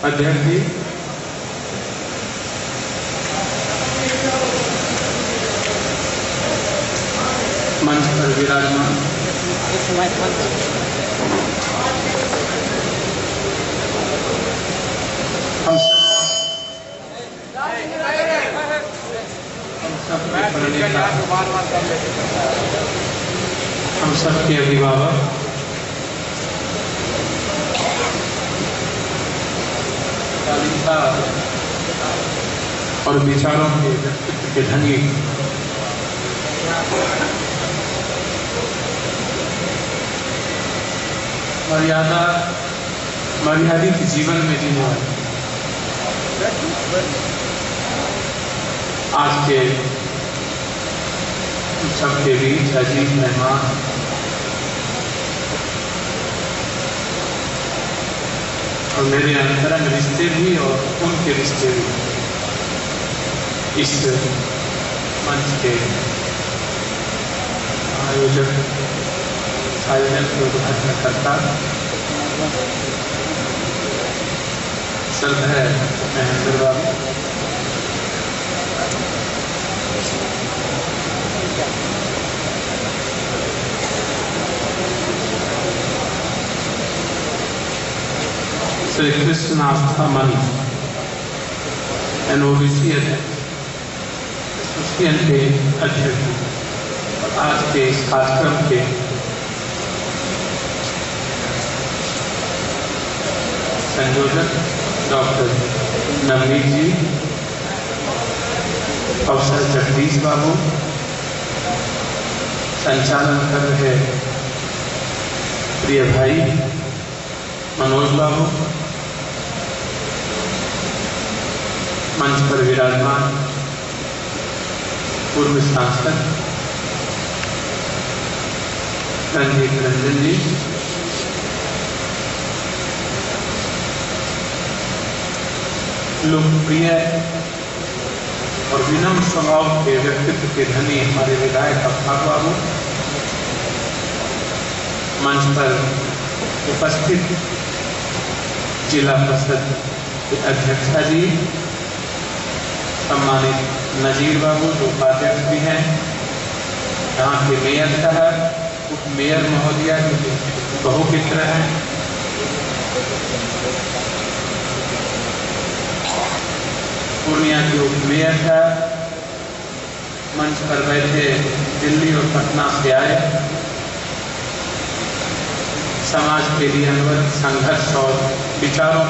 अध्यक्ष जी, मंच पर विराजमान हम सबके अभिभावक और विचारों के व्यक्तित्व के धनी मर्यादित जीवन में जीने वाले आज के सबके बीच अजीब मेहमान और मेरे अंतरंग रिश्ते भी और उनके रिश्ते भी इस मंच के आयोजन के उद्घाटन करता श्रद्धेय महेंद्र बाबू, श्री कृष्ण आस्था मंच एनओबीसी एसोसिएशन के अध्यक्ष और आज के इस कार्यक्रम के संयोजक डॉक्टर नवनीत जी, प्रोफेसर जगदीश बाबू, संचालन कर रहे प्रिय भाई मनोज बाबू, मंच पर विराजमान पूर्व सांसद रंजीत रंजन जी, लोकप्रिय और विनम्र स्वभाव के व्यक्तित्व के धनी हमारे विधायक अफाक बाबू, मंच पर उपस्थित जिला परिषद के अध्यक्षा जी, सम्मानित नजीर बाबू जो उपाध्यक्ष भी हैं, यहाँ के मेयर साहब, उप मेयर महोदया जो बहुमित्र हैं, पूर्णिया के उप मेयर साहब, मंच पर बैठे दिल्ली और पटना से आए समाज के लिए अनवरत संघर्ष और विचारों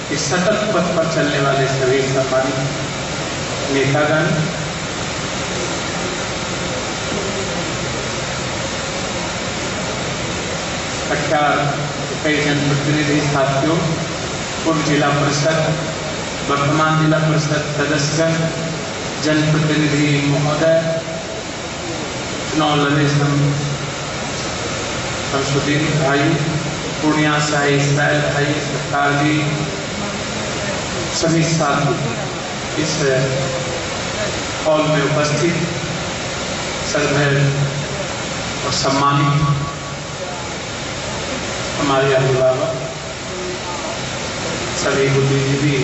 के सतत पथ पर चलने वाले सभी सम्मानित नेतागण, प्रख्यात कई जनप्रतिनिधि साथियों, पूर्व जिला परिषद, वर्तमान जिला परिषद सदस्यगण, जनप्रतिनिधि महोदय, चुनाव लड़े शमसुद्दीन भाई, पूर्णिया से आए इसराइल भाई, सरकार जी, सभी साथी, इस हॉल में उपस्थित श्रद्धेय और सम्मानित हमारे अभिभावक, सभी बुद्धिजीवी,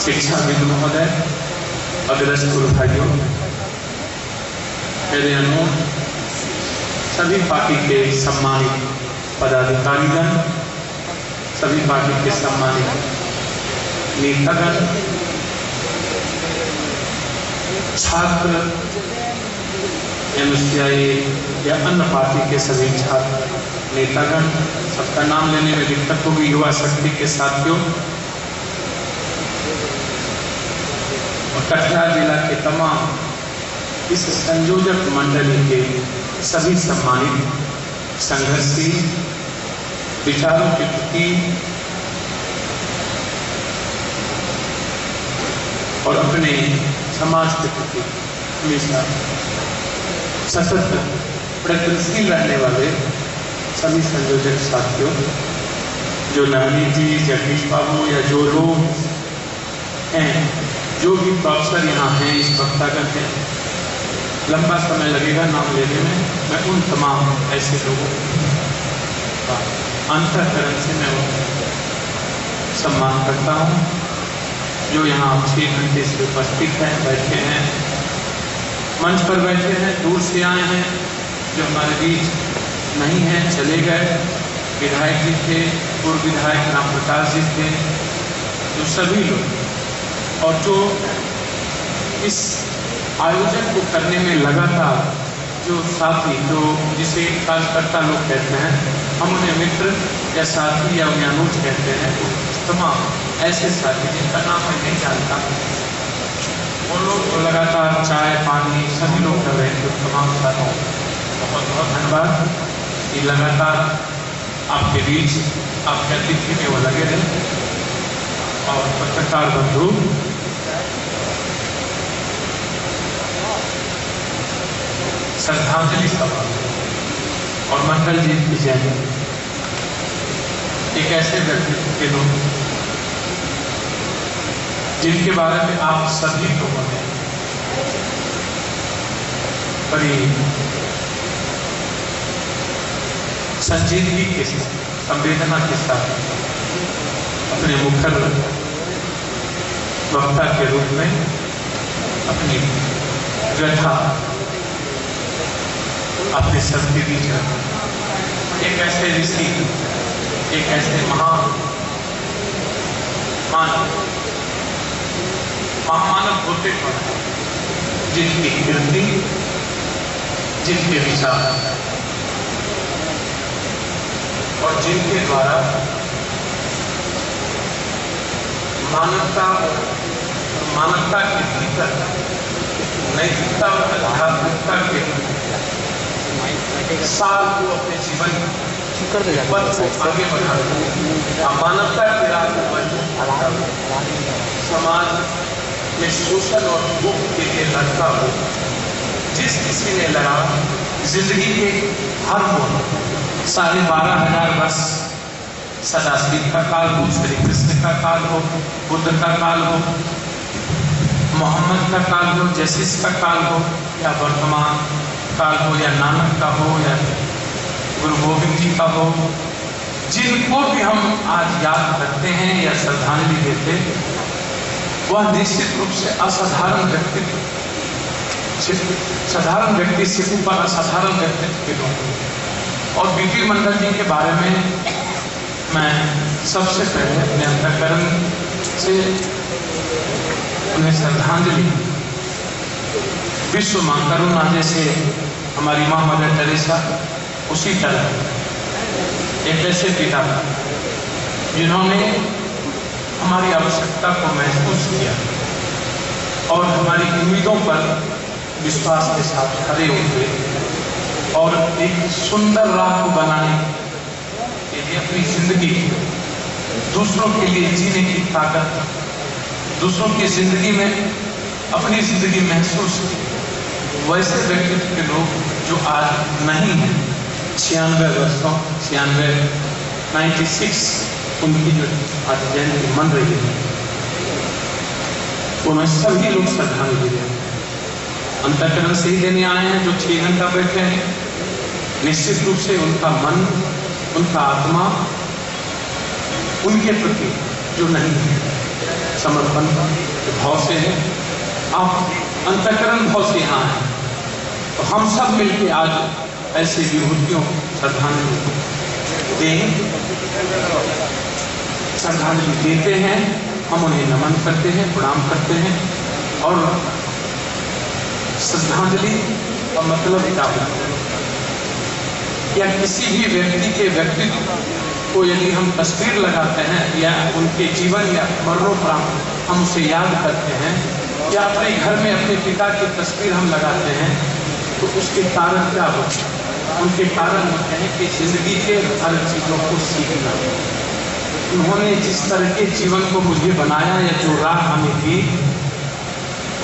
शिक्षाविद महोदय, अग्रस्थ भाइयों, मेरे अनुरोध सभी पार्टी के सम्मानित पदाधिकारीगण, सभी पार्टी के सम्मानित नेतागण, छात्र, एमसीआई या अन्य पार्टी के सभी छात्र नेतागण, सबका नाम लेने में दिक्कत होगी, युवा शक्ति के साथियों और कटिहार जिला के तमाम इस संयोजक मंडली के सभी सम्मानित संघर्षी विचारों के प्रति और अपने समाज के प्रति हमेशा सतत प्रयत्नशील रहने वाले सभी संयोजक साथियों, जो नवनीत जी, जगदीश बाबू या जो लोग हैं, जो भी प्रोफेसर यहाँ हैं, इस वक्तागण हैं, लंबा समय लगेगा नाम लेने में, मैं उन तमाम ऐसे लोगों अंतःकरण से मैं सम्मान करता हूँ जो यहाँ 6 घंटे से उपस्थित हैं, बैठे हैं, मंच पर बैठे हैं, दूर से आए हैं, जो हमारे बीच नहीं है, चले गए, विधायक जी थे, पूर्व विधायक राम प्रकाश जी थे, जो सभी लोग और जो इस आयोजन को करने में लगातार जो साथी, जो जिसे कार्यकर्ता लोग कहते हैं, हम उन्हें मित्र या साथी या उन्हें अनुज कहते हैं, तमाम ऐसे साथी जिनका नाम मैं नहीं जानता, वो लोग जो लगातार चाय पानी सभी लोग कर रहे थे, तमाम साथियों बहुत बहुत धन्यवाद कि लगातार आपके बीच आपके अतिथि में वो लगे रहे। और पत्रकार बंधु, श्रद्धांजलि सभा और मंडल जी की जयंती एक ऐसे व्यक्तित्व के लोग जिनके बारे में आप सभी लोगों ने बड़ी संजीदगी के साथ, संवेदना के साथ अपने मुखर वक्ता के रूप में अपनी व्यथा अपने सबके बीच रखा। एक ऐसे ऋषि, एक ऐसे महामानव होते हैं जिनकी कीर्ति, जिनके विचार और जिनके द्वारा मानवता के भीतर नैतिकता और आध्यात्मिकता के साल को अपने जीवन पद को आगे बढ़ाना, मानवता के राह समाज में शोषण और दुख के लिए लड़ता हो, जिस किसी ने लड़ा जिंदगी के हर मोड़ 12,500 वर्ष, सदाशिव का काल हो, श्री कृष्ण का काल हो, बुद्ध का काल हो, मोहम्मद का काल हो, जसीस का काल हो, या वर्तमान काल हो, या नानक का हो, या गुरु गोविंद जी का हो, जिनको भी हम आज याद करते हैं या श्रद्धांजलि देते, वह निश्चित रूप से असाधारण व्यक्तित्व, साधारण व्यक्ति से ऊपर असाधारण व्यक्तित्व के लोग। और बीपी मंडल जी के बारे में मैं सबसे पहले अपने अंतःकरण से उन्हें श्रद्धांजलि, विश्व मां करुणा जैसे हमारी मां मदर टेरेसा, उसी तरह एक ऐसे पिता जिन्होंने हमारी आवश्यकता को महसूस किया और हमारी उम्मीदों पर विश्वास के साथ खड़े हुए और एक सुंदर राह को बनाने के लिए अपनी जिंदगी दूसरों के लिए जीने की ताकत, दूसरों की जिंदगी में अपनी जिंदगी महसूस की, वैसे व्यक्तित्व के लोग जो आज नहीं है। 96 वर्षों 96 उनकी जो आज जयंती मन रही है, उन्हें सभी लोग श्रद्धांजलि देते हैं। अंतःकरण से ही देने आए हैं जो 6 घंटा बैठे हैं। निश्चित रूप से उनका मन, उनका आत्मा उनके प्रति जो नहीं है, समर्पण भाव से है। आप अंतःकरण भाव से यहाँ हैं, तो हम सब मिलकर आज ऐसे विभूतियों श्रद्धांजलि देते हैं। हम उन्हें नमन करते हैं, प्रणाम करते हैं। और श्रद्धांजलि का मतलब क्या है? या किसी भी व्यक्ति के व्यक्तित्व को यदि हम तस्वीर लगाते हैं या उनके जीवन या मरणोपरांत हम उसे याद करते हैं, या अपने घर में अपने पिता की तस्वीर हम लगाते हैं, तो उसके कारण क्या होते हैं? उनके कारण होते हैं कि जिंदगी के हर चीजों को सीखना, उन्होंने जिस तरह के जीवन को मुझे बनाया या जो राह हमें दी,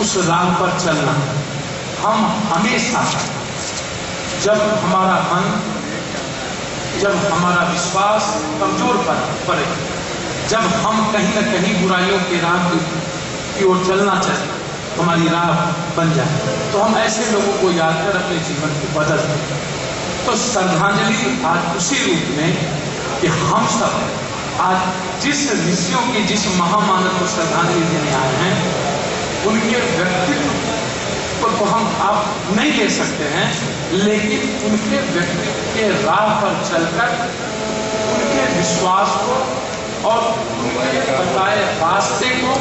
उस राह पर चलना। हम हमेशा जब हमारा मन, जब हमारा विश्वास कमजोर पड़े, जब हम कहीं न कहीं बुराइयों के राह की ओर चलना चाहें, हमारी राह बन जाए, तो हम ऐसे लोगों को याद कर अपने जीवन को बदल दें। तो श्रद्धांजलि आज उसी रूप में कि हम सब आज जिस ऋषियों की, जिस महामानव को श्रद्धांजलि देने आए हैं, उनके व्यक्तित्व को तो हम आप नहीं ले सकते हैं, लेकिन उनके व्यक्तित्व के राह पर चलकर उनके विश्वास को और उनके बताए रास्ते को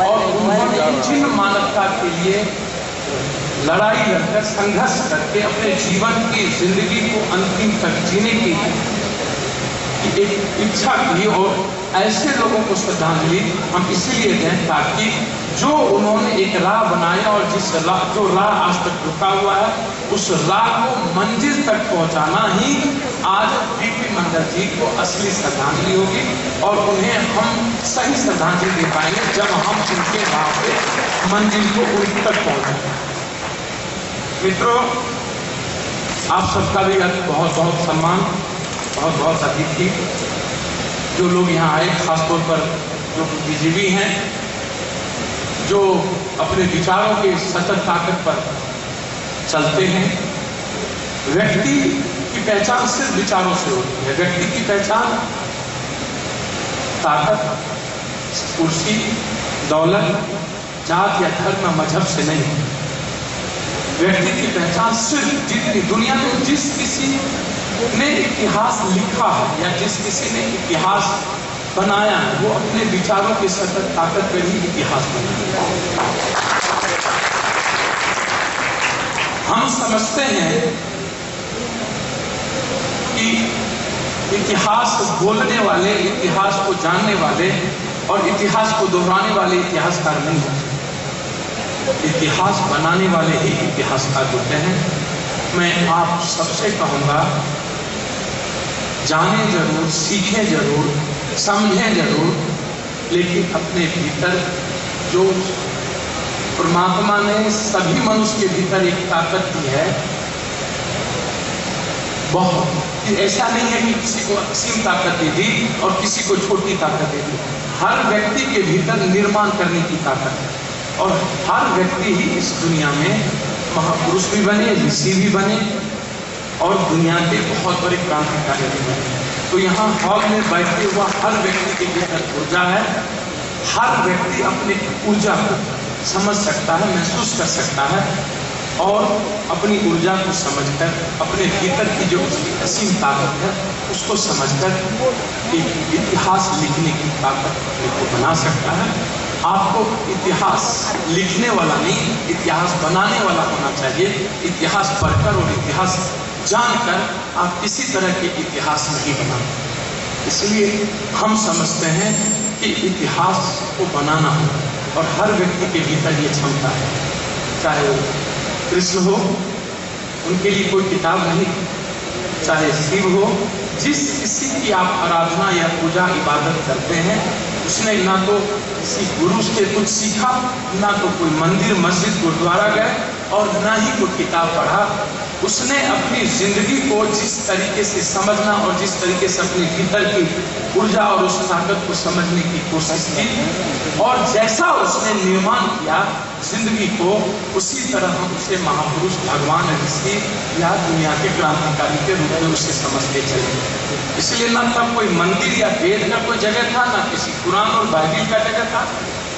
और उन्होंने जिन मानवता के लिए लड़ाई लड़कर संघर्ष करके अपने जीवन की जिंदगी को अंतिम तक जीने की एक इच्छा की, और ऐसे लोगों को श्रद्धांजलि हम इसलिए दें ताकि जो उन्होंने एक राह बनाया और जो राह आज तक रुका हुआ है, उस राह को मंजिल तक पहुंचाना ही आज बीपी मंडल जी को असली श्रद्धांजलि होगी, और उन्हें हम सही श्रद्धांजलि दे पाएंगे जब हम उनके राह पे मंजिल को उन तक पहुंचाएंगे। मित्रों, आप सबका भी बहुत बहुत सम्मान, बहुत बहुत अतिथि जो लोग यहाँ आए, खासतौर पर जो बुद्धिजीवी हैं, जो अपने विचारों के सतत ताकत पर चलते हैं। व्यक्ति की पहचान सिर्फ विचारों से होती है। व्यक्ति की पहचान ताकत, कुर्सी, दौलत, जात या धर्म, मजहब से नहीं। व्यक्ति की पहचान सिर्फ जितनी दुनिया में जिस किसी ने इतिहास लिखा है या जिस किसी ने इतिहास बनाया है, वो अपने विचारों के सतत ताकत पर ही इतिहास बनाया। हम समझते हैं कि इतिहास बोलने वाले, इतिहास को जानने वाले और इतिहास को दोहराने वाले इतिहासकार नहीं होते। इतिहास बनाने वाले ही इतिहासकार होते हैं। मैं आप सबसे कहूंगा, जाने जरूर, सीखें जरूर, समझें जरूर, लेकिन अपने भीतर जो परमात्मा ने सभी मनुष्य के भीतर एक ताकत दी है, बहुत ऐसा नहीं है कि किसी को असीम ताकत दे दी और किसी को छोटी ताकत दे दी। हर व्यक्ति के भीतर निर्माण करने की ताकत है, और हर व्यक्ति ही इस दुनिया में महापुरुष भी बने, ऋषि भी बने और दुनिया के बहुत बड़े क्रांतिकारी भी बने। तो यहाँ हॉल में बैठे हुआ हर व्यक्ति के भीतर ऊर्जा है। हर व्यक्ति अपनी ऊर्जा को समझ सकता है, महसूस कर सकता है, और अपनी ऊर्जा को समझकर अपने भीतर की जो उसकी असीम ताकत है उसको समझकर एक इतिहास लिखने की ताकत अपने को बना सकता है। आपको इतिहास लिखने वाला नहीं, इतिहास बनाने वाला होना चाहिए। इतिहास पढ़कर और इतिहास जानकर आप किसी तरह के इतिहास नहीं बनाते। इसलिए हम समझते हैं कि इतिहास को बनाना हो, और हर व्यक्ति के भीतर ये क्षमता है। चाहे वो कृष्ण हो, उनके लिए कोई किताब नहीं, चाहे शिव हो, जिस किसी की आप आराधना या पूजा इबादत करते हैं, उसने ना तो किसी गुरु से कुछ सीखा, ना तो कोई मंदिर मस्जिद गुरुद्वारा गए, और ना ही कोई किताब पढ़ा। उसने अपनी जिंदगी को जिस तरीके से समझना और जिस तरीके से अपने भीतर की ऊर्जा और उस ताकत को समझने की कोशिश की, और जैसा उसने निर्माण किया जिंदगी को, उसी तरह हम उसे महापुरुष, भगवान, ऋषि या दुनिया के क्रांतिकारी के रूप में उसे समझते चले। इसलिए ना तब कोई मंदिर या वेद का कोई जगह था, ना किसी कुरान और बाइबिल का जगह था।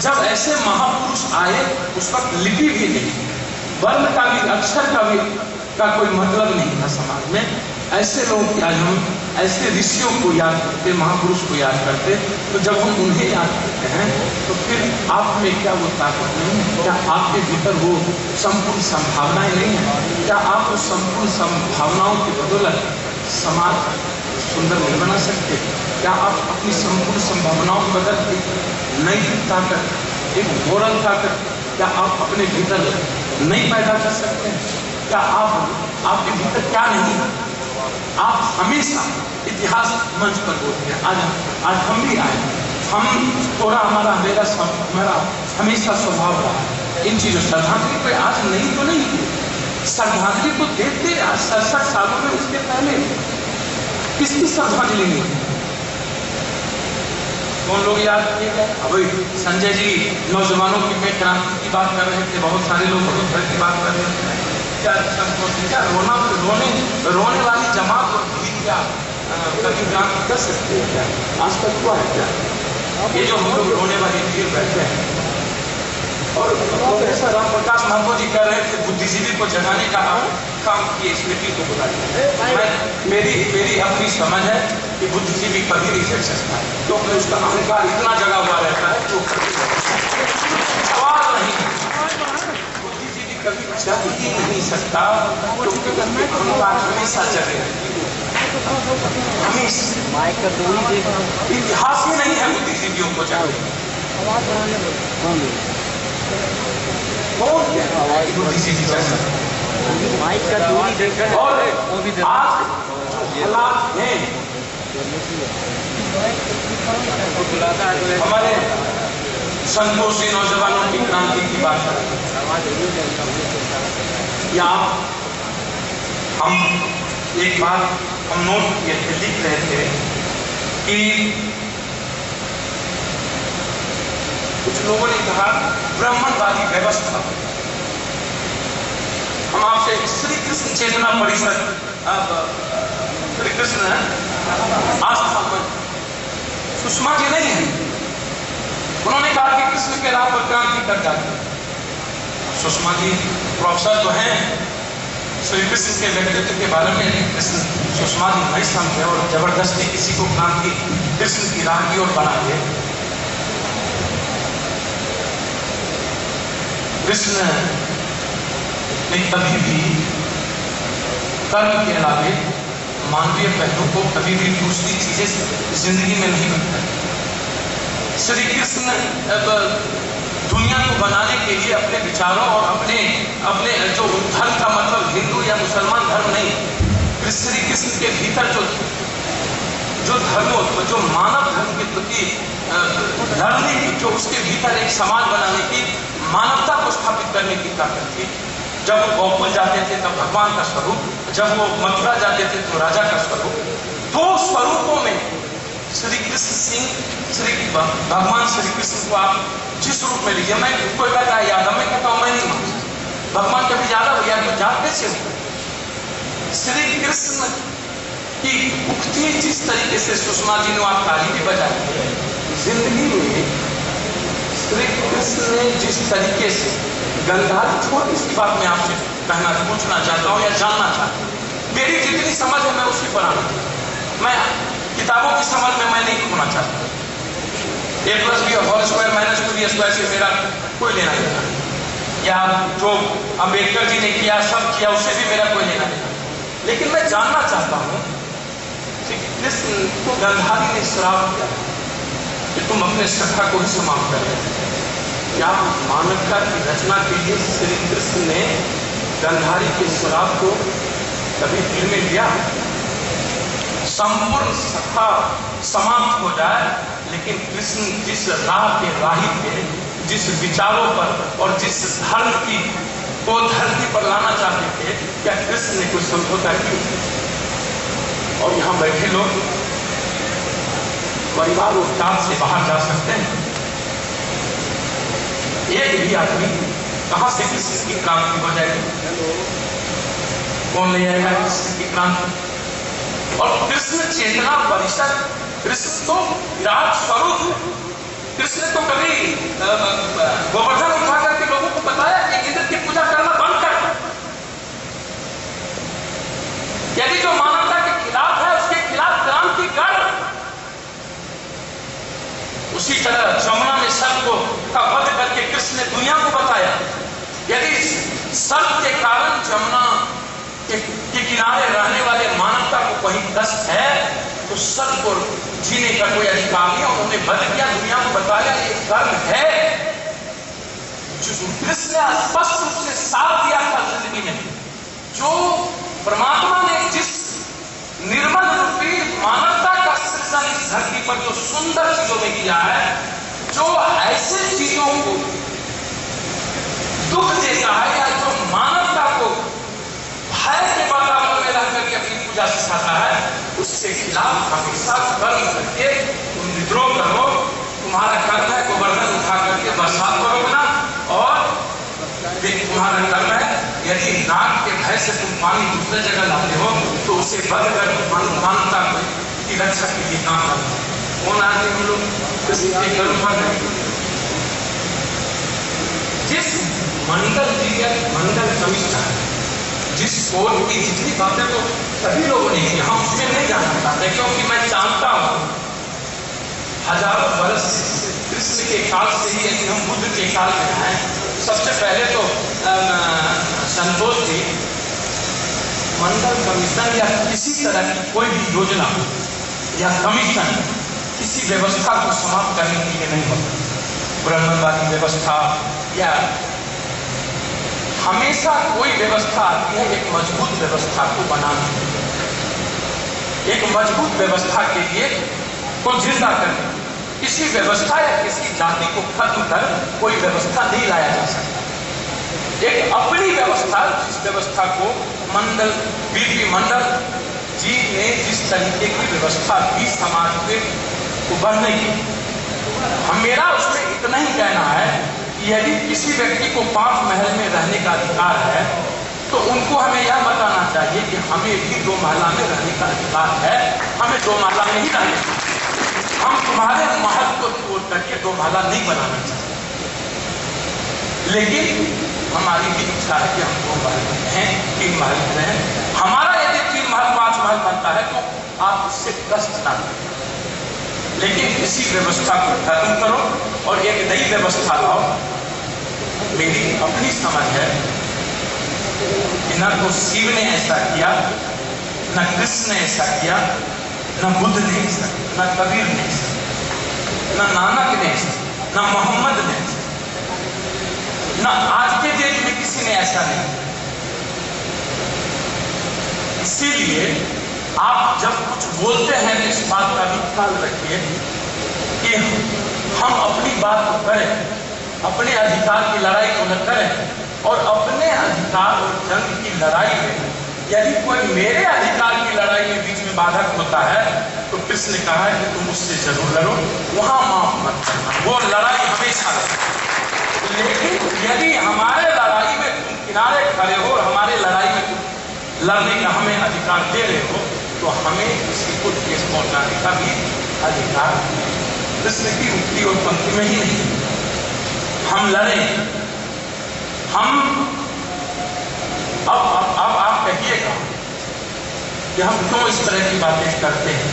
जब ऐसे महापुरुष आए, उस वक्त लिपि भी नहीं, वर्ण का भी, अक्षर का कोई मतलब नहीं था समाज में। ऐसे लोग की आज हम ऐसे ऋषियों को याद करते, महापुरुष को याद करते, तो जब हम उन्हें याद करते हैं तो फिर आप में क्या वो ताकत नहीं है? क्या आपके भीतर वो संपूर्ण संभावनाएं नहीं है? क्या आप उस संपूर्ण संभावनाओं की बदौलत समाज सुंदर नहीं बना सकते? क्या आप अपनी संपूर्ण संभावनाओं की बदौलत नैतिक ताकत, एक मोरल ताकत, क्या आप अपने भीतर नहीं पैदा कर सकते हैं? क्या आपके भीतर क्या नहीं है? आप हमेशा इतिहास मंच पर बोलते हैं। आज हम भी आए, हम थोड़ा हमारा हमेशा स्वभाव रहा है इन चीजों। श्रद्धांजलि पे आज नहीं तो नहीं थी, श्रद्धांजलि को देखते आज 67 सालों में, उसके पहले किसकी श्रद्धांजलि नहीं थी? कौन लोग याद किए गए? अभी संजय जी नौजवानों की में क्रांति की बात कर रहे थे, बहुत सारे लोग की बात कर रहे थे। क्या रोने वाली जमात और भीड़ क्या कभी क्रांति कर सकते हैं क्या? आज तक हुआ है क्या? ये जो हम लोग रोने वाली भीड़ बैठे हैं, और प्रोफेसर राम प्रकाश महतो जी कह रहे थे बुद्धिजीवी को जगाने का काम किए, इस मीटिंग को बुलाया। मेरी अपनी समझ है कि बुद्धिजीवी कभी नहीं जग सकता है, क्योंकि उसका अहंकार इतना जगा हुआ रहता है कि वो सवाल नहीं है। बुद्धिजीवी कभी जग ही नहीं सकता, क्योंकि अहंकार हमेशा जगे हमेशा। इतिहास ही नहीं है बुद्धिजीवियों को जागे। कौन कहता है कि बुद्धिजीवी जग सकता है? और आज जो हालात हैं, हमारे संतोषी नौजवानों की क्रांति की बात करें या हम एक बात हम नोट किए थे, लिख रहे थे कि कुछ लोगों ने कहा ब्राह्मणवादी व्यवस्था। हम आपसे श्री कृष्ण चेतना परिषद, श्री कृष्ण आस्था पर सुषमा जी नहीं है, उन्होंने कहा कि कृष्ण के नाम पर क्रांति कर डाली। सुषमा जी प्रोफेसर तो हैं श्री कृष्ण के व्यक्तित्व के बारे में, कृष्ण सुषमा जी नहीं समझे और जबरदस्ती किसी को क्रांति कृष्ण की राह की ओर बढ़ा दे। कृष्ण ने कभी भी कर्म के अलावे मानवीय पहलू को कभी भी दूसरी चीजें जिंदगी में नहीं बताई। श्री कृष्ण दुनिया को बनाने के लिए अपने विचारों और अपने जो धर्म का मतलब हिंदू या मुसलमान धर्म नहीं, श्री कृष्ण के भीतर जो मानव धर्म के प्रति लड़ने, जो उसके भीतर एक समाज बनाने की, मानवता को स्थापित करने की ताकत थी। जब वो गोकुल जाते थे तब भगवान का स्वरूप, जब वो मथुरा जाते थे तो राजा का स्वरूप। दो स्वरूपों में श्री कृष्ण सिंह, भगवान श्री कृष्ण को आप जिस रूप में लीजिए, मैं कोई कहता है यादव, मैं कहता हूं मैं नहीं मानता भगवान कभी यादव या तो जात कैसे हो। श्री कृष्ण की उक्ति जिस तरीके से सुषमा जी ने आप ताली भी बजाई, जिंदगी में श्री कृष्ण ने जिस तरीके से गंधारी, छोटी सी बात मैं आपसे पूछना चाहता हूँ या जानना चाहता हूँ, मेरी जितनी समझ है मैं उसी पर आना चाहता हूँ। मैं किताबों की समझ में मैं नहीं खोना चाहता। A+B² से मेरा कोई लेना देना, या जो अम्बेडकर जी ने किया सब किया उससे भी मेरा कोई लेना देना। लेकिन मैं जानना चाहता हूँ कि कृष्ण को गंधारी ने श्राप दिया कि तुम अपने सखा को ही समाप्त कर रहे। क्या मानवता की रचना के लिए श्री कृष्ण ने गंधारी के श्राप को कभी दिल में लिया? संपूर्ण सखा समाप्त हो जाए, लेकिन कृष्ण जिस राह के राही थे, जिस विचारों पर और जिस धर्म की को धरती पर लाना चाहते थे, क्या कृष्ण ने कुछ समझौता किया? और यहाँ बैठे लोग परिवार और जात से बाहर जा सकते हैं। एक भी आदमी कहां से कृष्ण की क्रांति हो जाएगी? कौन ले आएगा कृष्ण की क्रांति? और कृष्ण चेतना परिषद, कृष्ण तो विराट स्वरूप है। कृष्ण तो कभी गोवर्धन उठा करके लोगों को बताया कि इंद्र की पूजा करना बंद कर। यदि जो मानवता के खिलाफ है उसके खिलाफ क्रांति कर। उसी तरह जमुना में सर्प का वध करके कृष्ण ने दुनिया को बताया, यदि सर्प के कारण जमुना के किनारे रहने वाले मानवता को कहीं कष्ट है तो सर्प को जीने का कोई अधिकार नहीं। उन्होंने वध किया, दुनिया को बताया ये कर्म है। कृष्ण ने स्पष्ट रूप से साथ दिया था जिंदगी में, जो परमात्मा ने जिस निर्मल रूपी मानवता का सृजन इस धरती पर जो सुंदर चीजों में किया है, जो ऐसे चीजों को दुख देता है या जो मानवता को भय के वातावरण में रह करके अपनी पूजा सिखाता है, उसके खिलाफ हमेशा कर्म करके तुम विद्रोह करो। तुम्हारा कर्म है गोवर्धन उठा करके बरसात करोगे ना, और तुम्हारा कर्म है यदि नाक के भय से तुम पानी दूसरे जगह लाते हो तो उसे बंद कर मानवता की रक्षा के लिए काम करते हैं। कौन आदमी हम लोग जिस मंडल कमिश्नर जिस कोर्ट की जितनी बातें तो सभी लोगों ने की, हम उसमें नहीं जाना चाहते क्योंकि मैं जानता हूं हजारों वर्ष कृष्ण के काल से ही यदि हम बुद्ध के काल में आए, सबसे पहले तो संतोष जी मंडल कमीशन या किसी तरह की कोई भी योजना या कमीशन किसी व्यवस्था को समाप्त करने के लिए नहीं होता। ब्राह्मणवादी व्यवस्था या हमेशा कोई व्यवस्था आती है एक मजबूत व्यवस्था को बनाने, एक मजबूत व्यवस्था के लिए को जिंदा करने। किसी व्यवस्था या किसी जाति को खत्म कर कोई व्यवस्था नहीं लाया जा सकता। एक अपनी व्यवस्था, जिस व्यवस्था को मंडल बीपी मंडल जी ने जिस तरीके की व्यवस्था की समाज के उभरने की, मेरा उसमें इतना ही कहना है कि यदि किसी व्यक्ति को 5 महल में रहने का अधिकार है तो उनको हमें यह बताना चाहिए कि हमें भी 2 महला में रहने का अधिकार है, हमें 2 महला में ही रहना चाहिए। हम तुम्हारे महल को तोड़ करके 2 महला नहीं बनाना चाहिए, लेकिन हमारी भी इच्छा है कि हम 2 महल में रहें, 3 महल में रहें। हमारा यदि 3 महल 5 महल बनता है तो आप उससे कष्ट ना करें, लेकिन इसी व्यवस्था को खत्म करो और एक नई व्यवस्था लाओ। मेरी अपनी समझ है कि न तो शिव ने ऐसा किया, न कृष्ण ने ऐसा किया, न बुद्ध ने ऐसा किया, न कबीर ने ऐसा किया, न नानक ने ऐसा, न मोहम्मद ने ऐसा, न आज के डेट में किसी ने ऐसा नहीं किया। इसीलिए आप जब कुछ बोलते हैं तो इस बात का भी ख्याल रखिए कि हम अपनी बात को करें, अपने अधिकार की लड़ाई को न करें और अपने अधिकार और जंग की लड़ाई में यदि कोई मेरे अधिकार की लड़ाई में बीच में बाधक होता है तो कृष्ण ने कहा है कि तुम उससे जरूर लड़ो, वहां माफ मत करना, वो लड़ाई हमेशा लड़ो। लेकिन यदि हमारे लड़ाई में तुम किनारे खड़े हो और हमारे लड़ाई में तुम लड़ने का हमें अधिकार दे रहे हो तो हमें किसी को ठेस पहुंचाने का भी अधिकार कृष्ण की उक्ति और पंक्ति में ही नहीं। हम लड़े, हम अब आप कहिएगा कि हम क्यों इस तरह की बातें करते हैं।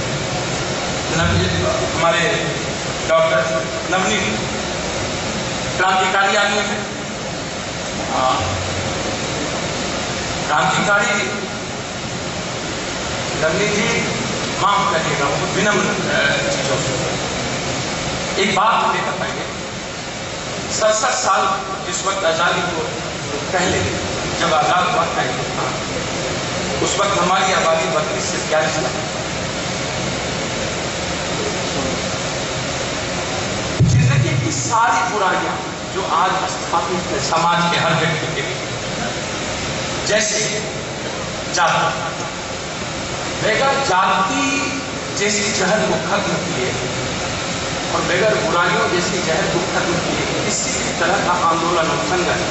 हमारे डॉक्टर नवनीत क्रांतिकारी आदमी है, क्रांतिकारी नवनीत जी माफ करिएगा, वो विनम्र चीजों से एक बात हमें बताइए। 67 साल जिस वक्त आजादी को पहले जब आजाद हुआ था हिंदुस्तान, उस वक्त हमारी आबादी 32 से 43 लाख। जिंदगी की सारी बुराइयां जो आज स्थापित है समाज के हर व्यक्ति के लिए, जैसे जाति, बगैर जाति जैसी जहर को खत्म किए और बगैर बुराइयों जैसी जहर को खत्म किए किसी भी तरह का आंदोलन और संघर्ष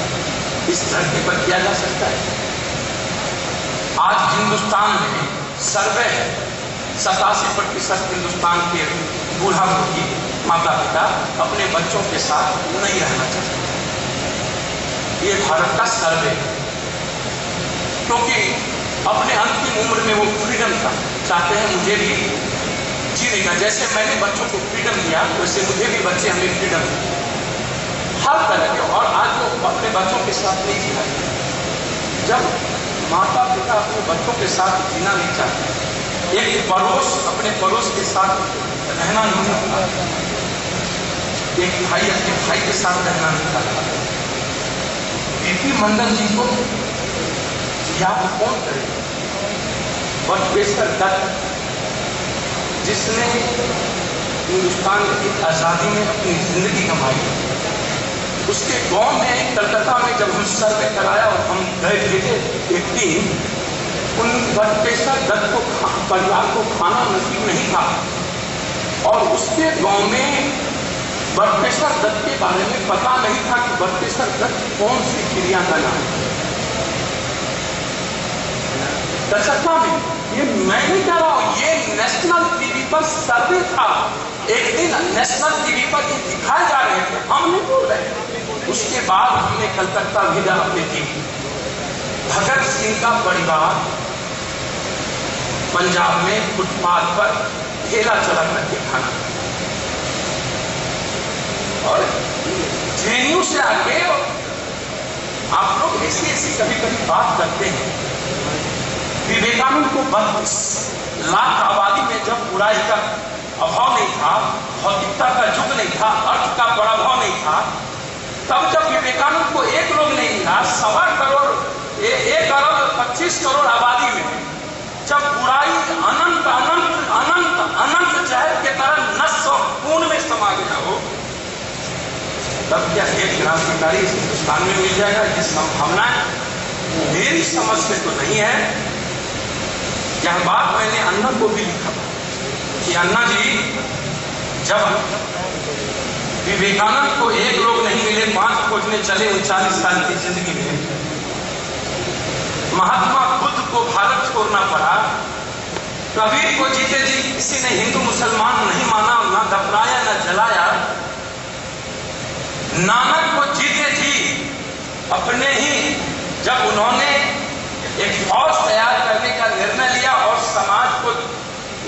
इस धरती पर किया जा सकता है। आज हिंदुस्तान में सर्वे 87% हिंदुस्तान के बूढ़ा बुढ़ी माता पिता अपने बच्चों के साथ नहीं रहना चाहते। ये भारत का सर्वे, क्योंकि अपने अंतिम उम्र में वो फ्रीडम चाहते हैं, मुझे भी जीने का, जैसे मैंने बच्चों को फ्रीडम दिया वैसे मुझे भी बच्चे हमें फ्रीडम दिया हर तरह के। और आज वो अपने बच्चों के साथ नहीं जीना चाहते। जब माता पिता अपने बच्चों के साथ जीना नहीं चाहते, एक पड़ोस अपने पड़ोस के साथ रहना नहीं चाहता, एक भाई अपने भाई के साथ रहना नहीं चाहता, बीपी मंडल जी को याद कौन करे? बटवेश्वर दत्त जिसने हिंदुस्तान की आजादी में अपनी जिंदगी कमाई, उसके गांव में कलकत्ता में जब हम सर्वे कराया और हम गए थे एक टीम, उन बटवेश्वर दत्त को परिवार को खाना नसीब नहीं था और उसके गांव में बटवेश्वर दत्त के बारे में पता नहीं था कि बटवेश्वर दत्त कौन सी चिड़िया का नाम है। दक्षता में, ये मैं नहीं कह रहा हूं, ये नेशनल टीवी पर सर्वे था। एक दिन नेशनल टीवी पर ये दिखाए जा रहे थे, हम नहीं बोल रहे। उसके बाद हमने कलकत्ता भेजा अपनी टीम। भगत सिंह का परिवार पंजाब में फुटपाथ पर ठेला चला करके खाना, और जेएनयू से आके आप लोग ऐसी ऐसी कभी कभी बात करते हैं। विवेकानंद को 32 लाख आबादी में जब बुराई का अभाव नहीं था, भौतिकता का युग नहीं था, अर्थ का पराभव नहीं था, तब जब विवेकानंद को एक लोग नहीं मिला, 1.25 करोड़ 1 अरब 25 करोड़ आबादी में जब बुराई अनंत अनंत अनंत अनंत जहर के तरह नष्ट और खून में समा गया हो, तब क्या एक क्रांतिकारी इस हिंदुस्तान में मिल जाएगा? ये संभावना मेरी समझ में तो नहीं है। यह बात मैंने अन्ना को भी लिखा कि अन्ना जी, जब विवेकानंद को एक लोग नहीं मिले, 5 खोजने चले 39 साल की जिंदगी में, महात्मा बुद्ध को भारत छोड़ना पड़ा, कबीर को जीते जी किसी ने हिंदू मुसलमान नहीं माना, ना दफनाया ना जलाया, नानक को जीते जी अपने ही जब उन्होंने एक फौज तैयार करने का निर्णय लिया और समाज को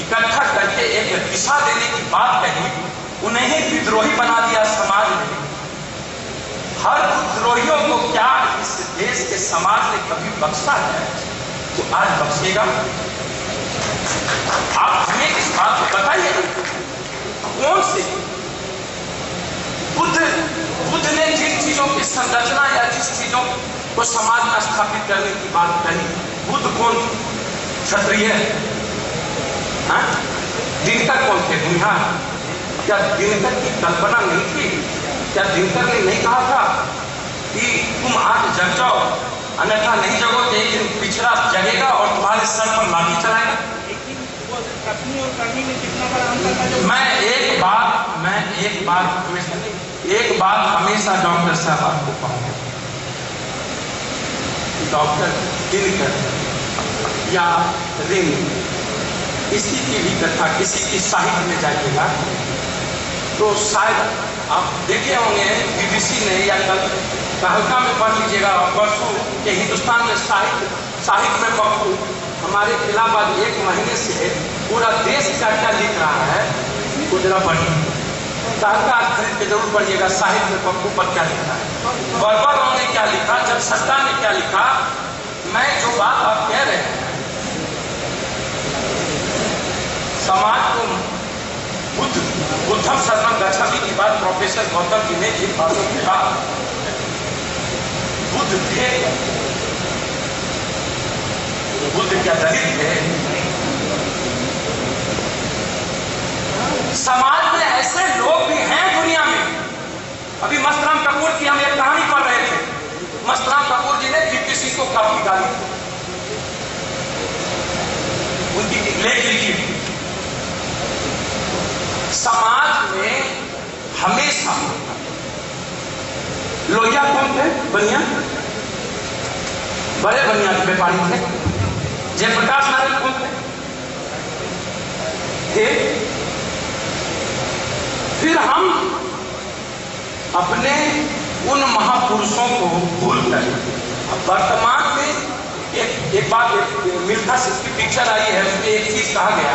इकट्ठा करके एक दिशा देने की बात कही, उन्हें ही विद्रोही बना दिया समाज ने। हर विद्रोहियों को क्या इस देश के समाज ने कभी बख्शा है? तो आज बख्शेगा? आप हमें इस बात को बताइए, कौन से बुद्ध ने जिन चीजों की संरचना या जिस चीजों को समाज में स्थापित करने की बात कही, बुद्ध कौन? क्षत्रिय? दिनकर कौन थे? भूमिहार? क्या दिनकर की कल्पना नहीं थी? क्या दिनकर ने नहीं कहा था कि तुम आज जग जाओ, अन्यथा नहीं जगो तो एक दिन पिछड़ा जगेगा और तुम्हारे सर पर लाठी चलाएगा? मैं एक बात हमेशा डॉक्टर साहब आपको कहूंगा, डॉक्टर दिनकर या रिंग, किसी की भी कथा, किसी की साहित्य में जाइएगा तो शायद आप देखे होंगे बीबीसी ने या कल तहलका में पढ़ लीजिएगा, परसों के हिंदुस्तान में साहित्य में पप्पू हमारे खिलाफ आज 1 महीने से पूरा देश क्या क्या लिख रहा है, वो जरा पढ़िए। तहलका खरीद के जरूर पढ़िएगा, साहित्य में पप्पू पर क्या लिखा है, बर्बरों ने क्या लिखा, जब सत्ता ने क्या लिखा। मैं जो बात आप कह रहे हैं, समाज को बुद्धम शरणम गच्छामि की बात प्रोफेसर गौतम जी ने जिन बातों के बाद बुद्ध थे, बुद्ध क्या दलित थे? समाज में ऐसे लोग भी हैं दुनिया में। अभी मस्तराम कपूर की हम एक कहानी पढ़ रहे थे, मस्तराम कपूर जी ने किसी को काफी गाली, उनकी लेख लिखी। समाज में हमेशा लोहिया कौन थे? बनिया, बड़े बनिया के व्यापारी थे। जयप्रकाश नारायण कौन थे? फिर हम अपने उन महापुरुषों को भूल कर वर्तमान में एक बात, मिल्खा सिंह की पिक्चर आई है, उसमें एक चीज कहा गया,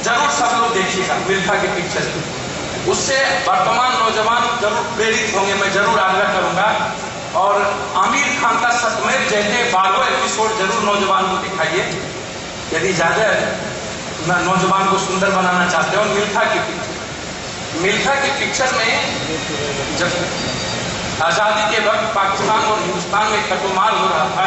जरूर सब लोग देखिएगा मिल्खा की पिक्चर, उससे वर्तमान नौजवान जरूर प्रेरित होंगे, मैं जरूर आग्रह करूंगा। और आमिर खान का सतमेव जैसे 12 एपिसोड जरूर नौजवान को दिखाइए, यदि ज्यादा नौजवान को सुंदर बनाना चाहते हो। मिल्खा की पिक्चर में जब आजादी के वक्त पाकिस्तान और हिंदुस्तान में कटुमार हो रहा था,